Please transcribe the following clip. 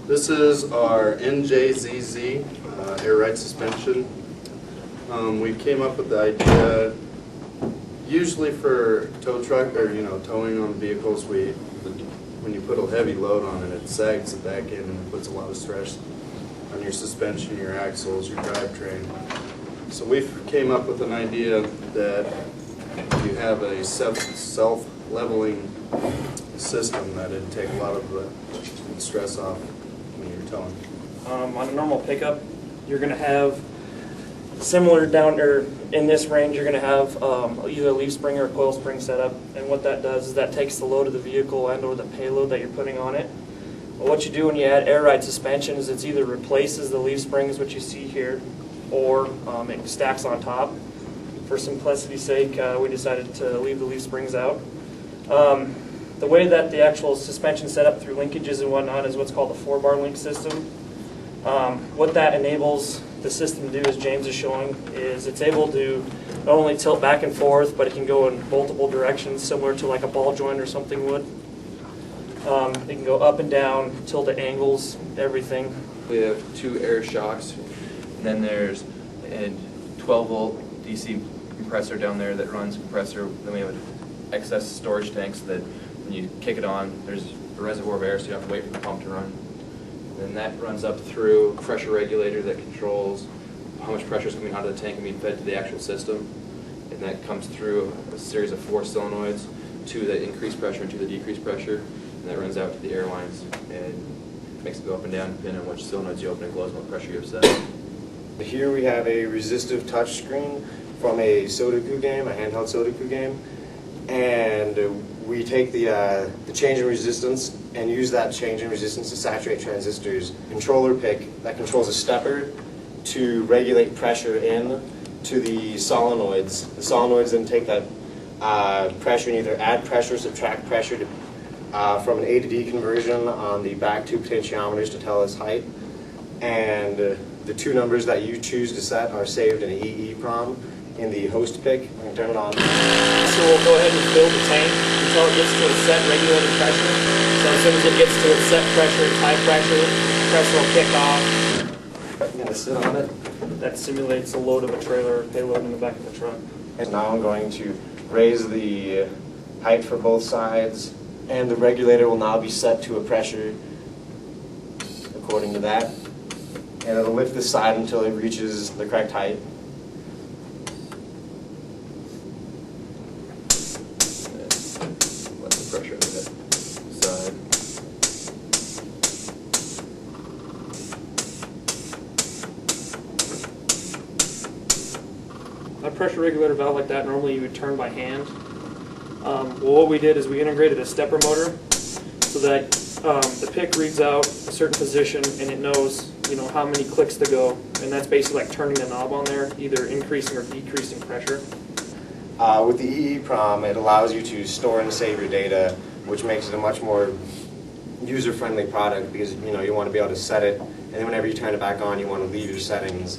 This is our NJZZ air ride suspension. We came up with the idea, usually for tow truck or towing on vehicles. When you put a heavy load on it, it sags the back end and puts a lot of stress on your suspension, your axles, your drivetrain. So we came up with an idea that you have a self-leveling system that would take a lot of the stress off when you're towing. On a normal pickup, you're going to have similar down, or in this range, you're going to have either a leaf spring or a coil spring setup. And what that does is that takes the load of the vehicle and or the payload that you're putting on it. But what you do when you add air ride suspension is it either replaces the leaf springs, which you see here, or it stacks on top. For simplicity's sake, we decided to leave the leaf springs out. The way that the actual suspension is set up through linkages and whatnot is what's called a 4-bar link system. What that enables the system to do, as James is showing, is it's able to not only tilt back and forth, but it can go in multiple directions, similar to like a ball joint or something would. It can go up and down, tilt at angles, everything. We have 2 air shocks, and then there's a 12-volt DC compressor down there that runs compressor. Then we have an excess storage tank so that when you kick it on, there's a reservoir of air, so you don't have to wait for the pump to run. And that runs up through a pressure regulator that controls how much pressure is coming out of the tank and being fed to the actual system. And that comes through a series of 4 solenoids, 2 that increase pressure and 2 that decrease pressure. And that runs out to the airlines and makes it go up and down depending on which solenoids you open and close and what pressure you have set. Here we have a resistive touch screen from a Sudoku game, a handheld Sudoku game. And we take the change in resistance and use that change in resistance to saturate transistors. Controller pick that controls a stepper to regulate pressure in to the solenoids. The solenoids then take that pressure and either add pressure, subtract pressure to, from an A to D conversion on the back 2 potentiometers to tell us height. And the 2 numbers that you choose to set are saved in an EEPROM in the host pick. I'm going to turn it on. So we'll go ahead and fill the tank until it gets to a set regulated pressure. So as soon as it gets to its set pressure, high pressure, pressure will kick off. I'm going to sit on it. That simulates the load of a trailer or payload in the back of the truck. And now I'm going to raise the height for both sides, and the regulator will now be set to a pressure according to that. And it'll lift this side until it reaches the correct height. Let the pressure on that side. A pressure regulator valve like that normally you would turn by hand. Well, what we did is we integrated a stepper motor so that the pick reads out a certain position and it knows how many clicks to go, and that's basically like turning the knob on there, either increasing or decreasing pressure. With the EEPROM, it allows you to store and save your data, which makes it a much more user-friendly product because you want to be able to set it, and then whenever you turn it back on, you want to leave your settings